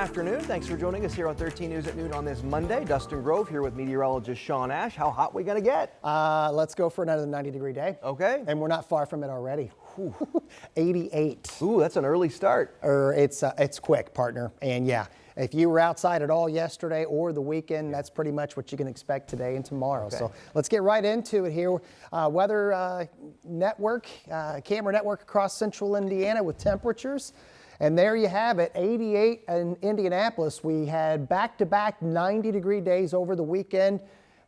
afternoon. Thanks for joining us here on 13 News at noon on this Monday. Dustin Grove here with meteorologist Sean Ash. How hot we gonna get? Let's go for another 90-degree day. Okay. And we're not far from it already. 88. Ooh, that's an early start. It's quick, partner. And yeah, if you were outside at all yesterday or the weekend, that's pretty much what you can expect today and tomorrow. Okay. So let's get right into it here. Weather network, camera network across central Indiana with temperatures. And there you have it, 88 in Indianapolis. We had back-to-back 90-degree days over the weekend.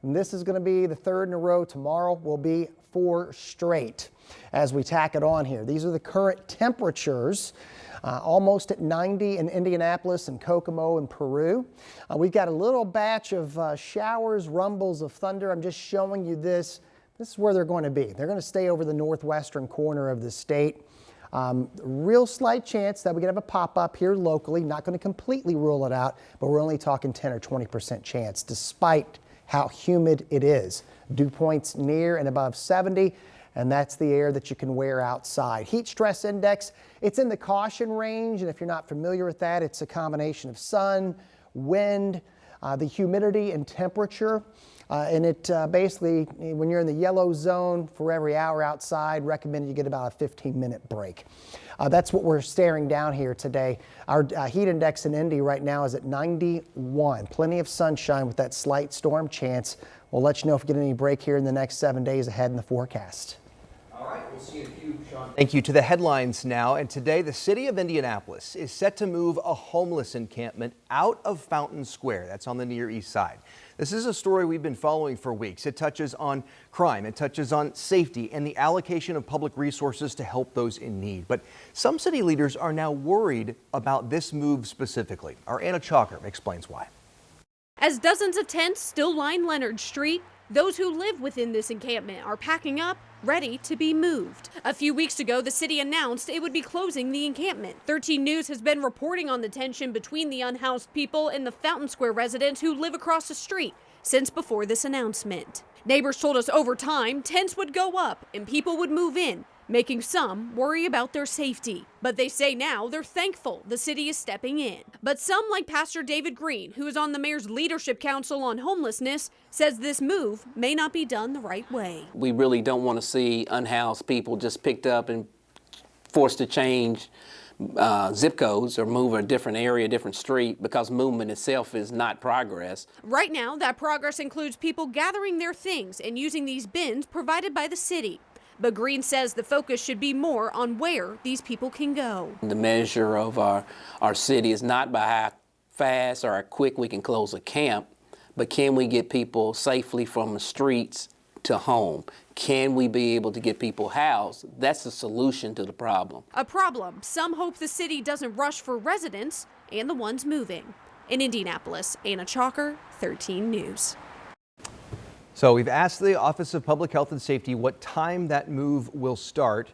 And this is going to be the third in a row. Tomorrow will be 4 straight as we tack it on here. These are the current temperatures, almost at 90 in Indianapolis and Kokomo and Peru. We've got a little batch of showers, rumbles of thunder. I'm just showing you this. This is where they're going to be. They're going to stay over the northwestern corner of the state. Real slight chance that we could have a pop-up here locally. Not going to completely rule it out, but we're only talking 10 or 20% chance despite how humid it is. Dew points near and above 70, and that's the air that you can wear outside. Heat stress index, it's in the caution range, and if you're not familiar with that, it's a combination of sun, wind, the humidity and temperature. And it basically, when you're in the yellow zone for every hour outside, recommend you get about a 15-minute break. That's what we're staring down here today. Our heat index in Indy right now is at 91. Plenty of sunshine with that slight storm chance. We'll let you know if we get any break here in the next 7 days ahead in the forecast. All right, we'll see you in a few, Sean. Thank you. To the headlines now. And today, the city of Indianapolis is set to move a homeless encampment out of Fountain Square. That's on the Near East Side. This is a story we've been following for weeks. It touches on crime, it touches on safety and the allocation of public resources to help those in need. But some city leaders are now worried about this move specifically. Our Anna Chalker explains why. As dozens of tents still line Leonard Street, those who live within this encampment are packing up, ready to be moved. A few weeks ago, the city announced it would be closing the encampment. 13 News has been reporting on the tension between the unhoused people and the Fountain Square residents who live across the street since before this announcement. Neighbors told us over time, tents would go up and people would move in, making some worry about their safety. But they say now they're thankful the city is stepping in. But some, like Pastor David Green, who is on the mayor's leadership council on homelessness, says this move may not be done the right way. We really don't want to see unhoused people just picked up and forced to change zip codes or move a different area, different street, because movement itself is not progress. Right now, that progress includes people gathering their things and using these bins provided by the city. But Green says the focus should be more on where these people can go. The measure of our city is not by how fast or how quick we can close a camp, but can we get people safely from the streets to home? Can we be able to get people housed? That's the solution to the problem. A problem some hope the city doesn't rush for residents and the ones moving. In Indianapolis, Anna Chalker, 13 News. So we've asked the Office of Public Health and Safety what time that move will start.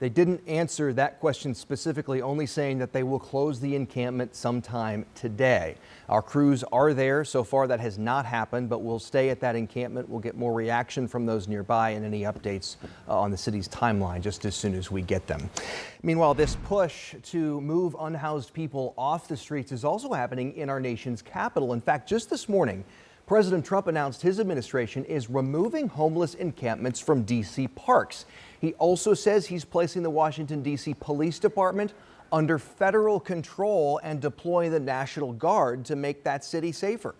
They didn't answer that question specifically, only saying that they will close the encampment sometime today. Our crews are there. So far that has not happened, but we'll stay at that encampment. We'll get more reaction from those nearby and any updates on the city's timeline just as soon as we get them. Meanwhile, this push to move unhoused people off the streets is also happening in our nation's capital. In fact, just this morning, President Trump announced his administration is removing homeless encampments from D.C. parks. He also says he's placing the Washington, D.C. Police Department under federal control and deploying the National Guard to make that city safer.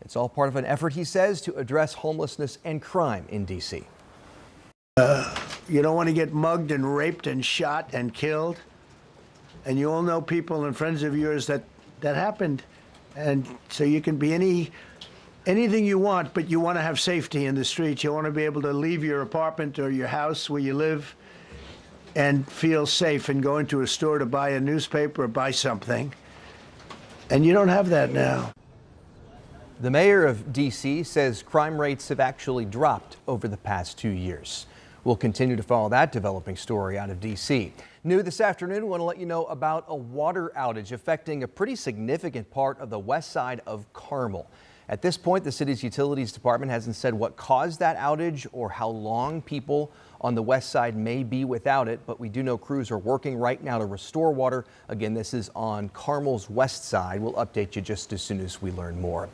It's all part of an effort, he says, to address homelessness and crime in D.C. You don't want to get mugged and raped and shot and killed. And you all know people and friends of yours that happened. And so you can be anything you want, but you want to have safety in the streets. You want to be able to leave your apartment or your house where you live and feel safe and go into a store to buy a newspaper or buy something. And you don't have that now. The mayor of D.C. says crime rates have actually dropped over the past 2 years. We'll continue to follow that developing story out of D.C. New this afternoon, we want to let you know about a water outage affecting a pretty significant part of the west side of Carmel. At this point, the city's utilities department hasn't said what caused that outage or how long people on the west side may be without it, but we do know crews are working right now to restore water. Again, this is on Carmel's west side. We'll update you just as soon as we learn more.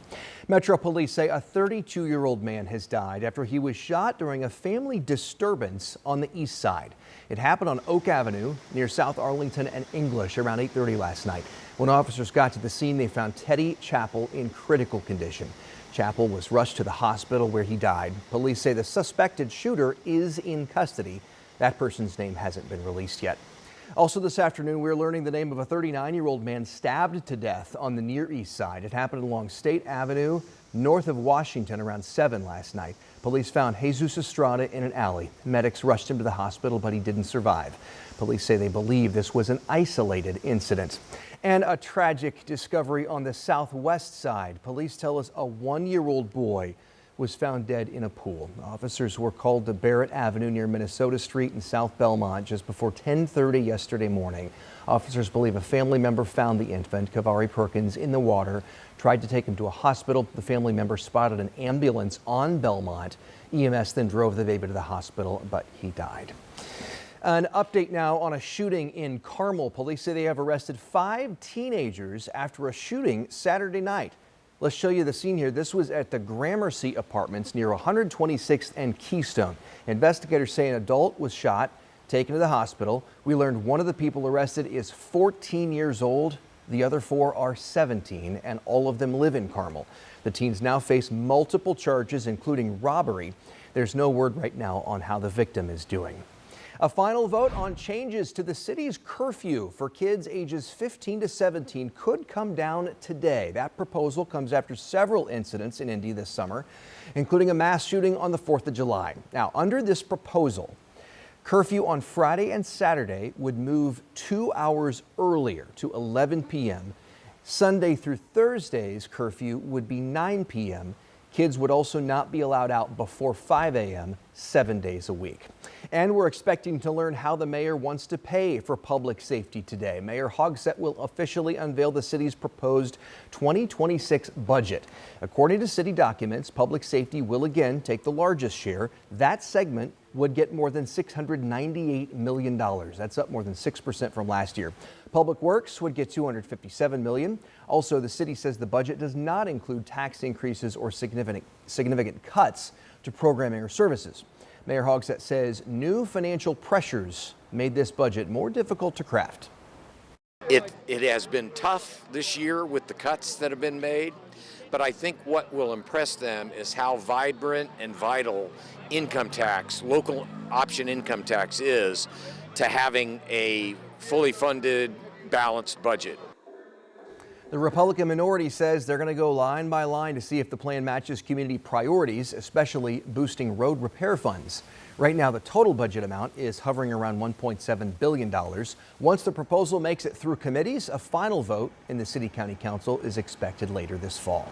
Metro Police say a 32-year-old man has died after he was shot during a family disturbance on the east side. It happened on Oak Avenue near South Arlington and English around 8:30 last night. When officers got to the scene, they found Teddy Chappell in critical condition. Chappell was rushed to the hospital where he died. Police say the suspected shooter is in custody. That person's name hasn't been released yet. Also this afternoon, we're learning the name of a 39-year-old man stabbed to death on the Near East Side. It happened along State Avenue, north of Washington, around 7 last night. Police found Jesus Estrada in an alley. Medics rushed him to the hospital, but he didn't survive. Police say they believe this was an isolated incident. And a tragic discovery on the southwest side. Police tell us a 1-year-old boy was found dead in a pool. Officers were called to Barrett Avenue near Minnesota Street in South Belmont just before 10:30 yesterday morning. Officers believe a family member found the infant, Kavari Perkins, in the water, tried to take him to a hospital. The family member spotted an ambulance on Belmont. EMS then drove the baby to the hospital, but he died. An update now on a shooting in Carmel. Police say they have arrested 5 teenagers after a shooting Saturday night. Let's show you the scene here. This was at the Gramercy Apartments near 126th and Keystone. Investigators say an adult was shot, taken to the hospital. We learned one of the people arrested is 14 years old. The other 4 are 17, and all of them live in Carmel. The teens now face multiple charges, including robbery. There's no word right now on how the victim is doing. A final vote on changes to the city's curfew for kids ages 15 to 17 could come down today. That proposal comes after several incidents in Indy this summer, including a mass shooting on the 4th of July. Now, under this proposal, curfew on Friday and Saturday would move 2 hours earlier to 11 p.m. Sunday through Thursday's curfew would be 9 p.m. Kids would also not be allowed out before 5 a.m. 7 days a week. And we're expecting to learn how the mayor wants to pay for public safety today. Mayor Hogsett will officially unveil the city's proposed 2026 budget. According to city documents, public safety will again take the largest share. That segment would get more than $698 million. That's up more than 6% from last year. Public Works would get $257 million. Also, the city says the budget does not include tax increases or significant cuts to programming or services. Mayor Hogsett says new financial pressures made this budget more difficult to craft. It has been tough this year with the cuts that have been made, but I think what will impress them is how vibrant and vital income tax, local option income tax is to having a fully funded, balanced budget. The Republican minority says they're going to go line by line to see if the plan matches community priorities, especially boosting road repair funds. Right now, the total budget amount is hovering around $1.7 billion. Once the proposal makes it through committees, a final vote in the City County Council is expected later this fall.